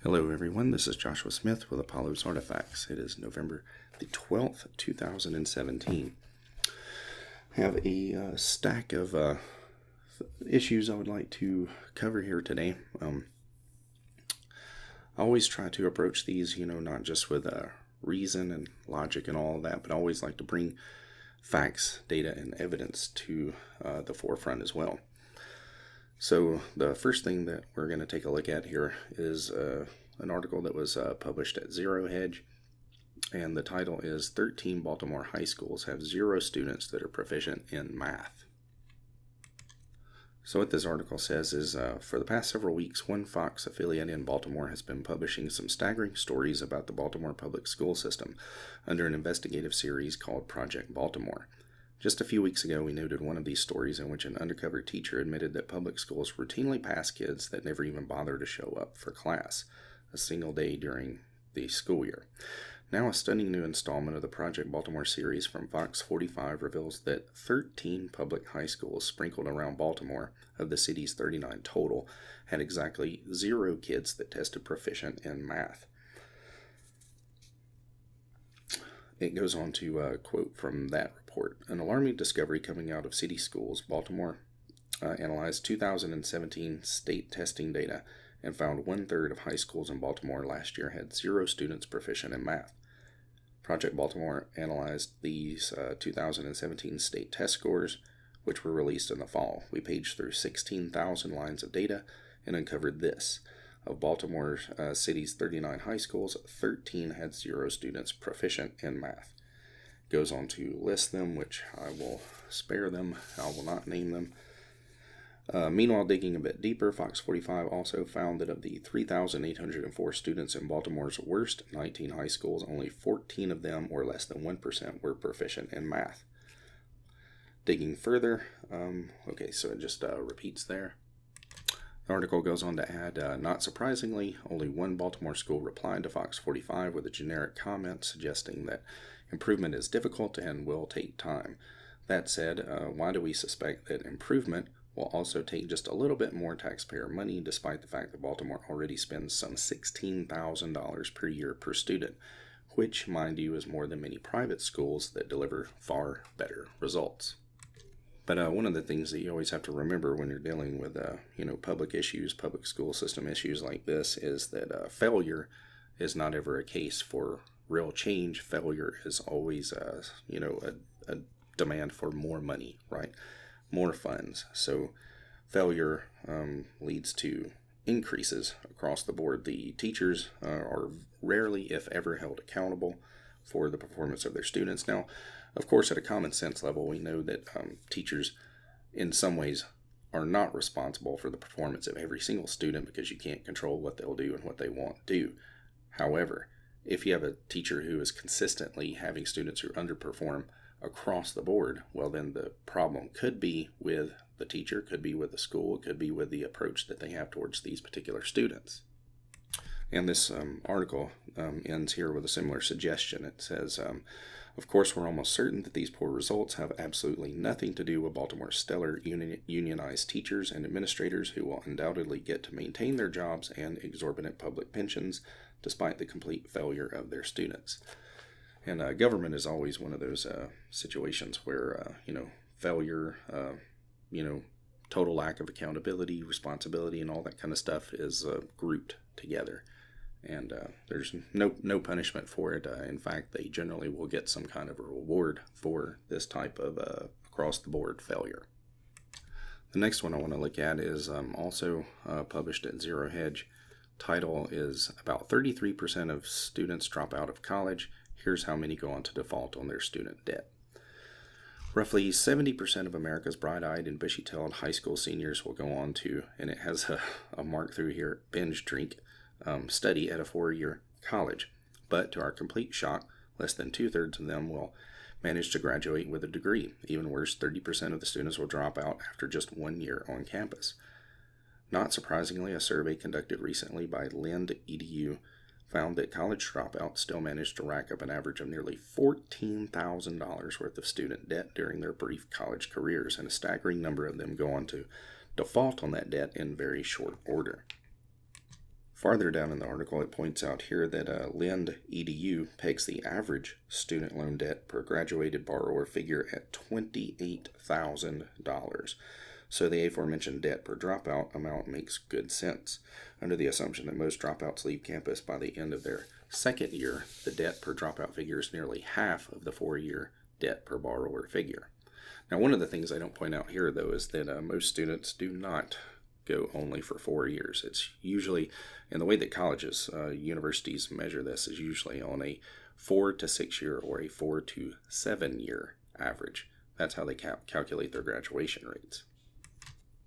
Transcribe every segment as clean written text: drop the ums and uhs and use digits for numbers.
Hello everyone, this is Joshua Smith with Apollo's Artifacts. It is November the 12th, 2017. I have a stack of issues I would like to cover here today. I always try to approach these, not just with reason and logic and all of that, but I always like to bring facts, data, and evidence to the forefront as well. So the first thing that we're going to take a look at here is an article that was published at Zero Hedge, and the title is 13 Baltimore high schools have 0 students that are proficient in math. So what this article says is, for the past several weeks, one Fox affiliate in Baltimore has been publishing some staggering stories about the Baltimore public school system under an investigative series called Project Baltimore. Just a few weeks ago, we noted one of these stories in which an undercover teacher admitted that public schools routinely pass kids that never even bother to show up for class a single day during the school year. Now, a stunning new installment of the Project Baltimore series from Fox 45 reveals that 13 public high schools sprinkled around Baltimore, of the city's 39 total, had exactly 0 kids that tested proficient in math. It goes on to quote from that report. An alarming discovery coming out of city schools. Baltimore analyzed 2017 state testing data and found 1/3 of high schools in Baltimore last year had 0 students proficient in math. Project Baltimore analyzed these 2017 state test scores, which were released in the fall. We paged through 16,000 lines of data and uncovered this. Of Baltimore City's 39 high schools, 13 had 0 students proficient in math. Goes on to list them, which I will spare them. I will not name them. Meanwhile, digging a bit deeper, Fox 45 also found that of the 3,804 students in Baltimore's worst 19 high schools, only 14 of them, or less than 1%, were proficient in math. Digging further, so it just repeats there. The article goes on to add, not surprisingly, only one Baltimore school replied to Fox 45 with a generic comment suggesting that improvement is difficult and will take time. That said, why do we suspect that improvement will also take just a little bit more taxpayer money, despite the fact that Baltimore already spends some $16,000 per year per student, which, mind you, is more than many private schools that deliver far better results. But one of the things that you always have to remember when you're dealing with, public issues, public school system issues like this, is that failure is not ever a case for real change. Failure is always, a demand for more money, right? More funds. So failure leads to increases across the board. The teachers are rarely, if ever, held accountable for the performance of their students. Now, of course, at a common sense level, we know that teachers, in some ways, are not responsible for the performance of every single student because you can't control what they'll do and what they won't do. However, if you have a teacher who is consistently having students who underperform across the board, well, then the problem could be with the teacher, could be with the school, could be with the approach that they have towards these particular students. And this article ends here with a similar suggestion. It says, of course, we're almost certain that these poor results have absolutely nothing to do with Baltimore's stellar unionized teachers and administrators who will undoubtedly get to maintain their jobs and exorbitant public pensions despite the complete failure of their students. And government is always one of those situations where, failure, total lack of accountability, responsibility, and all that kind of stuff is grouped together. And there's no punishment for it. In fact, they generally will get some kind of a reward for this type of across-the-board failure. The next one I want to look at is also published at Zero Hedge. Title is About 33% of Students Drop Out of College. Here's how many go on to default on their student debt. Roughly 70% of America's bright-eyed and bushy-tailed high school seniors will go on to, and it has a mark through here, binge drink, study at a 4-year college. But to our complete shock, less than 2/3 of them will manage to graduate with a degree. Even worse, 30% of the students will drop out after just 1 year on campus. Not surprisingly, a survey conducted recently by Lind EDU found that college dropouts still managed to rack up an average of nearly $14,000 worth of student debt during their brief college careers, and a staggering number of them go on to default on that debt in very short order. Farther down in the article, it points out here that Lend EDU pegs the average student loan debt per graduated borrower figure at $28,000. So the aforementioned debt per dropout amount makes good sense. Under the assumption that most dropouts leave campus by the end of their second year, the debt per dropout figure is nearly half of the 4-year debt per borrower figure. Now, one of the things I don't point out here, though, is that most students do not go only for 4 years. It's usually, in the way that colleges, universities measure this, is usually on a 4 to 6 year or a 4 to 7 year average. That's how they calculate their graduation rates.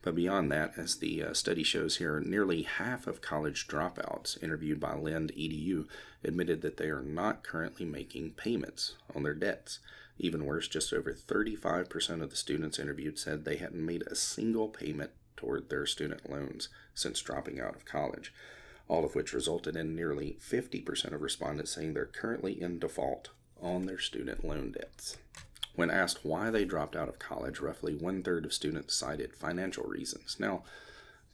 But beyond that, as the study shows here, nearly half of college dropouts interviewed by Lend EDU admitted that they are not currently making payments on their debts. Even worse, just over 35% of the students interviewed said they hadn't made a single payment toward their student loans since dropping out of college, all of which resulted in nearly 50% of respondents saying they're currently in default on their student loan debts. When asked why they dropped out of college, roughly 1/3 of students cited financial reasons. Now,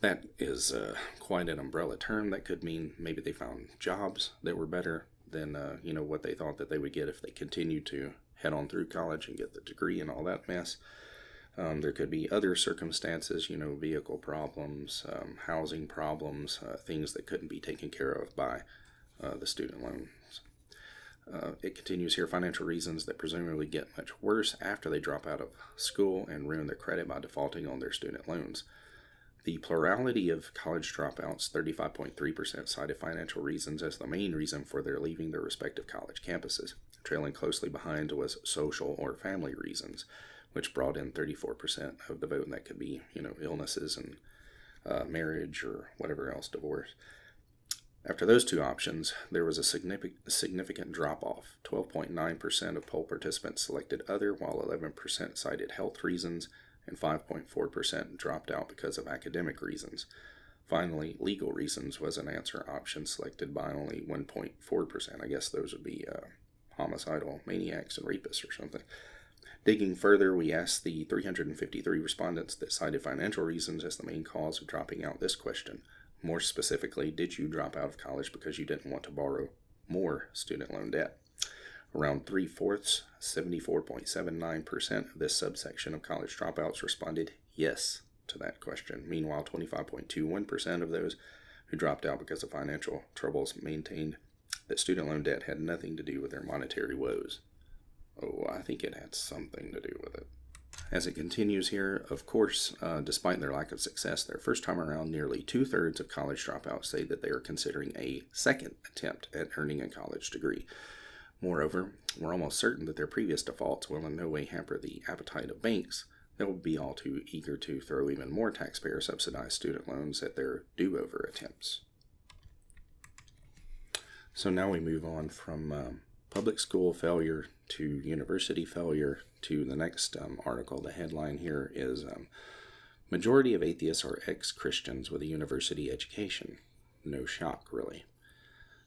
that is quite an umbrella term. That could mean maybe they found jobs that were better than what they thought that they would get if they continued to head on through college and get the degree and all that mess. There could be other circumstances, vehicle problems, housing problems, things that couldn't be taken care of by the student loans. It continues here, financial reasons that presumably get much worse after they drop out of school and ruin their credit by defaulting on their student loans. The plurality of college dropouts, 35.3%, cited financial reasons as the main reason for their leaving their respective college campuses. Trailing closely behind was social or family reasons, which brought in 34% of the vote, and that could be, illnesses and marriage or whatever else, divorce. After those two options, there was a significant drop-off. 12.9% of poll participants selected other, while 11% cited health reasons, and 5.4% dropped out because of academic reasons. Finally, legal reasons was an answer option selected by only 1.4%. I guess those would be homicidal maniacs and rapists or something. Digging further, we asked the 353 respondents that cited financial reasons as the main cause of dropping out this question. More specifically, did you drop out of college because you didn't want to borrow more student loan debt? Around 3/4, 74.79% of this subsection of college dropouts responded yes to that question. Meanwhile, 25.21% of those who dropped out because of financial troubles maintained that student loan debt had nothing to do with their monetary woes. Oh, I think it had something to do with it. As it continues here, of course, despite their lack of success their first time around, nearly 2/3 of college dropouts say that they are considering a second attempt at earning a college degree. Moreover, we're almost certain that their previous defaults will in no way hamper the appetite of banks that will be all too eager to throw even more taxpayer-subsidized student loans at their do-over attempts. So now we move on from public school failure to university failure to the next article. The headline here is majority of atheists are ex-Christians with a university education. No shock, really.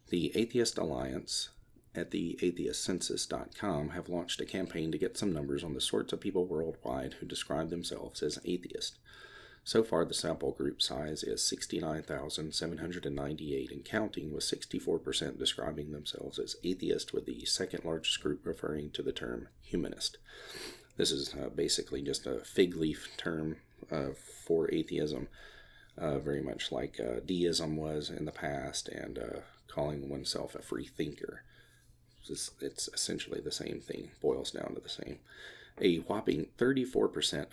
The Atheist Alliance at the atheistcensus.com have launched a campaign to get some numbers on the sorts of people worldwide who describe themselves as atheist. So far, the sample group size is 69,798 and counting, with 64% describing themselves as atheist, with the second largest group referring to the term humanist. This is basically just a fig leaf term for atheism, very much like deism was in the past, and calling oneself a free thinker. It's essentially the same thing, boils down to the same. A whopping 34%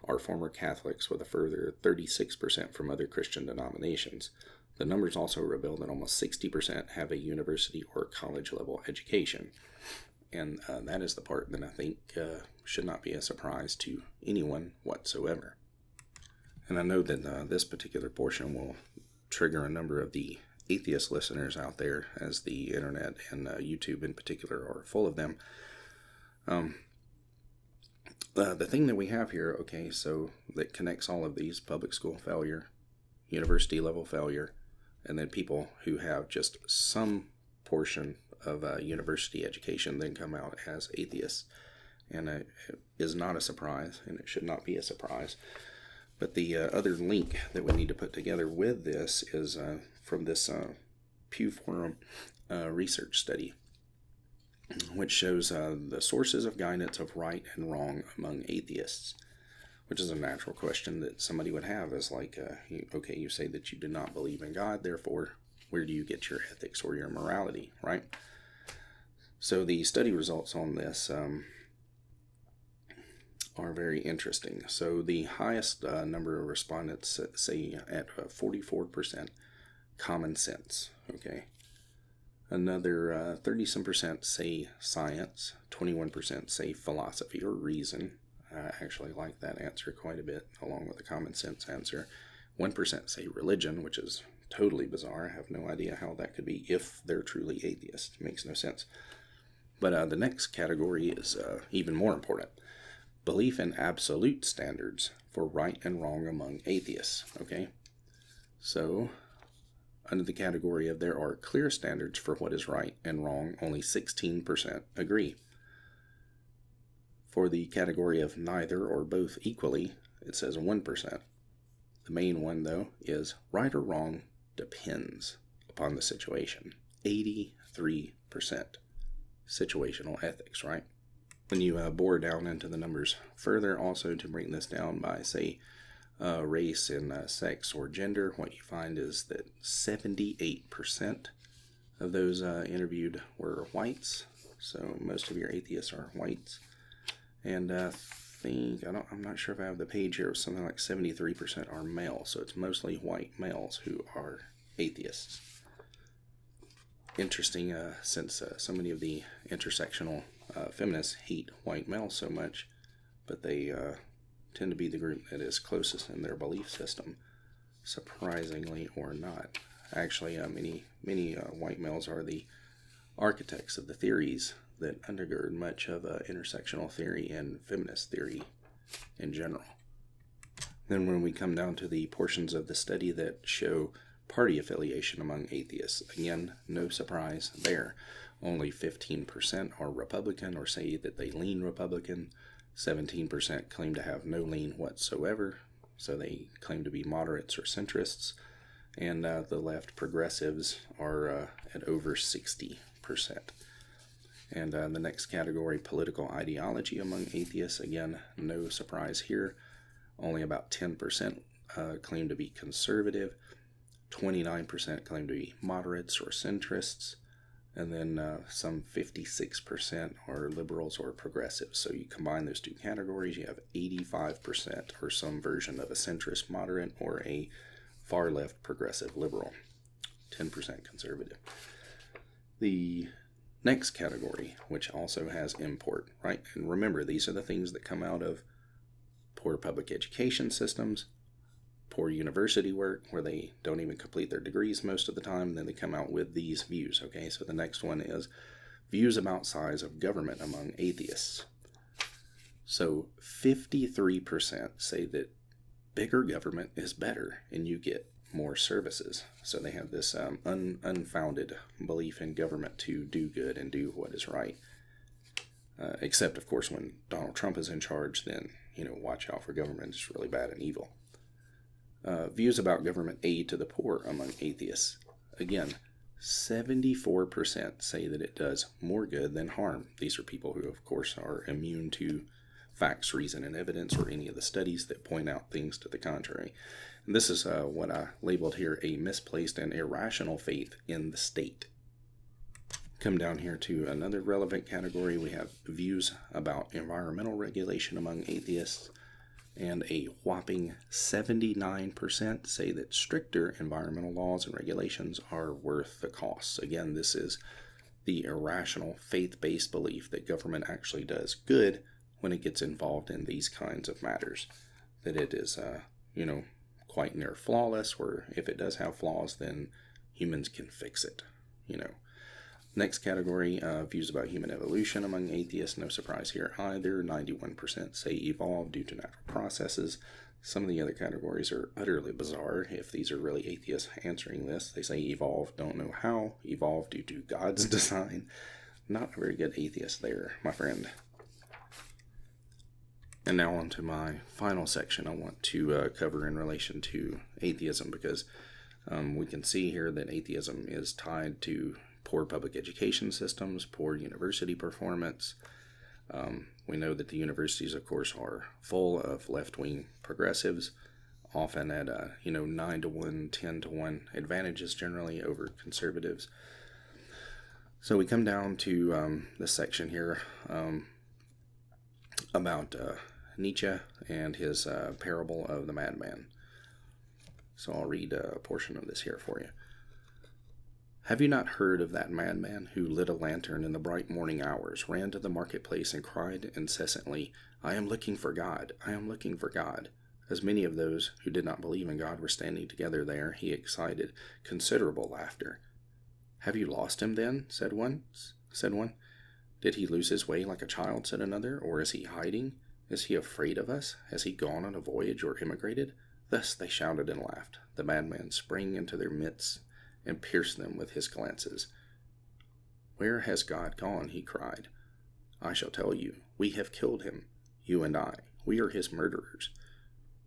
are former Catholics, with a further 36% from other Christian denominations. The numbers also reveal that almost 60% have a university or college level education. And that is the part that I think should not be a surprise to anyone whatsoever. And I know that this particular portion will trigger a number of the atheist listeners out there, as the internet and YouTube in particular are full of them. The thing that we have here, so that connects all of these: public school failure, university level failure, and then people who have just some portion of a university education then come out as atheists. And it is not a surprise, and it should not be a surprise. But the other link that we need to put together with this is from this Pew Forum research study, which shows the sources of guidance of right and wrong among atheists, which is a natural question that somebody would have. Is like, okay, you say that you do not believe in God, therefore, where do you get your ethics or your morality, right? So the study results on this are very interesting. So the highest number of respondents say at 44% common sense, okay? Another 30% say science, 21% say philosophy or reason. I actually like that answer quite a bit, along with the common sense answer. 1% say religion, which is totally bizarre. I have no idea how that could be if they're truly atheists. It makes no sense. But the next category is even more important. Belief in absolute standards for right and wrong among atheists, okay? So, under the category of there are clear standards for what is right and wrong, only 16% agree. For the category of neither or both equally, it says 1%. The main one, though, is right or wrong depends upon the situation. 83%. Situational ethics, right? When you bore down into the numbers further, also to bring this down by, say, race and sex or gender, what you find is that 78% of those interviewed were whites. So most of your atheists are whites. And I'm not sure if I have the page here, something like 73% are male. So it's mostly white males who are atheists. Interesting, since so many of the intersectional feminists hate white males so much, but they tend to be the group that is closest in their belief system, surprisingly or not. Actually, many white males are the architects of the theories that undergird much of intersectional theory and feminist theory in general. Then when we come down to the portions of the study that show party affiliation among atheists, again, no surprise there. Only 15% are Republican or say that they lean Republican. 17% claim to have no lean whatsoever, so they claim to be moderates or centrists. And the left progressives are at over 60%. And the next category, political ideology among atheists, again, no surprise here. Only about 10% claim to be conservative. 29% claim to be moderates or centrists, and then some 56% are liberals or progressives. So you combine those two categories, you have 85% or some version of a centrist moderate or a far left progressive liberal, 10% conservative. The next category, which also has import, right? And remember, these are the things that come out of poor public education systems, poor university work, where they don't even complete their degrees most of the time, and then they come out with these views, okay? So the next one is views about size of government among atheists. So 53% say that bigger government is better and you get more services. So they have this unfounded belief in government to do good and do what is right. Except, of course, when Donald Trump is in charge, then, watch out for government. It's really bad and evil. Views about government aid to the poor among atheists. Again, 74% say that it does more good than harm. These are people who, of course, are immune to facts, reason, and evidence, or any of the studies that point out things to the contrary. And this is what I labeled here a misplaced and irrational faith in the state. Come down here to another relevant category. We have views about environmental regulation among atheists. And a whopping 79% say that stricter environmental laws and regulations are worth the costs. Again, this is the irrational, faith-based belief that government actually does good when it gets involved in these kinds of matters. That it is, quite near flawless, or if it does have flaws, then humans can fix it, Next category, views about human evolution among atheists. No surprise here either. 91% say evolved due to natural processes. Some of the other categories are utterly bizarre. If these are really atheists answering this, they say evolved, don't know how. Evolved due to God's design. Not a very good atheist there, my friend. And now on to my final section I want to cover in relation to atheism, because We can see here that atheism is tied to poor public education systems, poor university performance. We know that the universities, of course, are full of left-wing progressives, often at 9-to-1, 10-to-1 advantages generally over conservatives. So we come down to this section here about Nietzsche and his parable of the madman. So I'll read a portion of this here for you. Have you not heard of that madman who lit a lantern in the bright morning hours, ran to the marketplace, and cried incessantly, I am looking for God, I am looking for God. As many of those who did not believe in God were standing together there, he excited considerable laughter. Have you lost him then? said one. Did he lose his way like a child? Said another. Or is he hiding? Is he afraid of us? Has he gone on a voyage or emigrated? Thus they shouted and laughed. The madman sprang into their midst and pierced them with his glances. Where has God gone? He cried. I shall tell you. We have killed him, you and I. We are his murderers.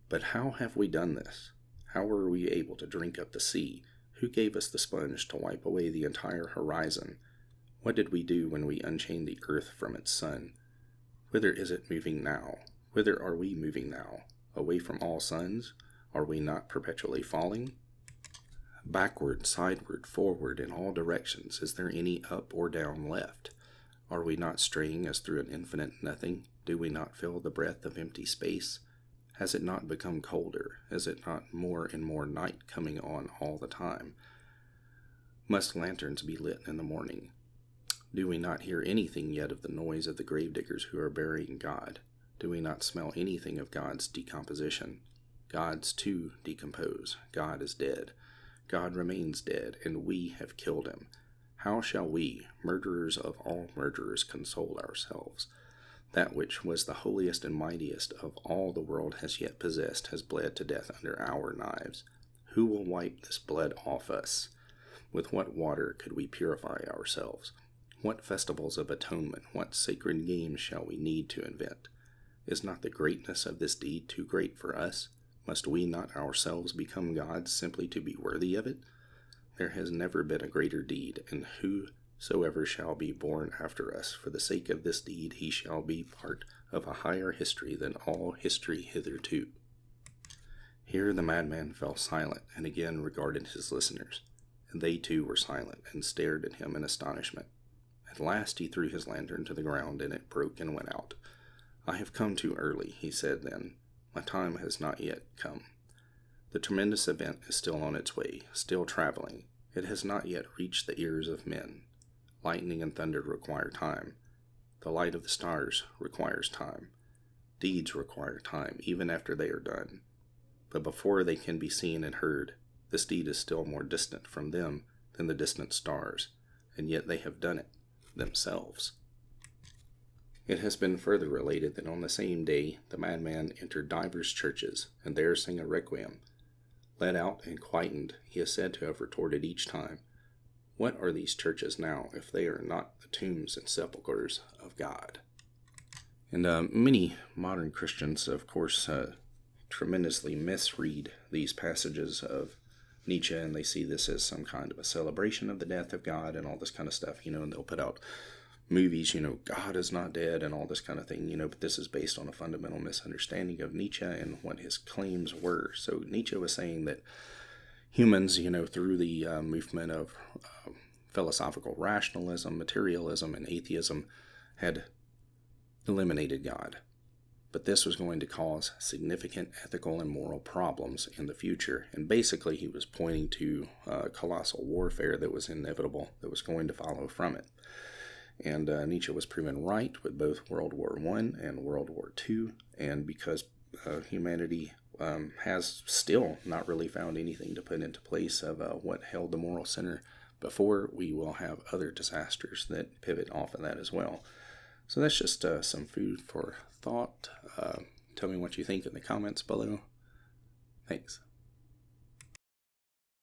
But how have we done this? How were we able to drink up the sea? Who gave us the sponge to wipe away the entire horizon? What did we do when we unchained the earth from its sun? Whither is it moving now? Whither are we moving now? Away from all suns? Are we not perpetually falling? Backward, sideward, forward, in all directions, is there any up or down left? Are we not straying as through an infinite nothing? Do we not feel the breath of empty space? Has it not become colder? Is it not more and more night coming on all the time? Must lanterns be lit in the morning? Do we not hear anything yet of the noise of the gravediggers who are burying God? Do we not smell anything of God's decomposition? Gods too decompose. God is dead. God remains dead, and we have killed him. How shall we, murderers of all murderers, console ourselves? That which was the holiest and mightiest of all the world has yet possessed has bled to death under our knives. Who will wipe this blood off us? With what water could we purify ourselves? What festivals of atonement, what sacred games shall we need to invent? Is not the greatness of this deed too great for us? Must we not ourselves become gods simply to be worthy of it? There has never been a greater deed, and whosoever shall be born after us, for the sake of this deed he shall be part of a higher history than all history hitherto. Here the madman fell silent, and again regarded his listeners, and they too were silent, and stared at him in astonishment. At last he threw his lantern to the ground, and it broke and went out. I have come too early, he said then. My time has not yet come. The tremendous event is still on its way, still traveling. It has not yet reached the ears of men. Lightning and thunder require time. The light of the stars requires time. Deeds require time, even after they are done. But before they can be seen and heard, this deed is still more distant from them than the distant stars, and yet they have done it themselves. It has been further related that on the same day the madman entered divers churches, and there sang a requiem. Let out and quietened, he is said to have retorted each time, What are these churches now, if they are not the tombs and sepulchres of God? And many modern Christians, of course, tremendously misread these passages of Nietzsche, and they see this as some kind of a celebration of the death of God and all this kind of stuff, and they'll put out movies, God is not dead and all this kind of thing, but this is based on a fundamental misunderstanding of Nietzsche and what his claims were. So Nietzsche was saying that humans, through the movement of philosophical rationalism, materialism, and atheism, had eliminated God. But this was going to cause significant ethical and moral problems in the future. And basically he was pointing to colossal warfare that was inevitable, that was going to follow from it. And Nietzsche was proven right with both World War I and World War II. And because humanity has still not really found anything to put into place of what held the moral center before, we will have other disasters that pivot off of that as well. So that's just some food for thought. Tell me what you think in the comments below. Thanks.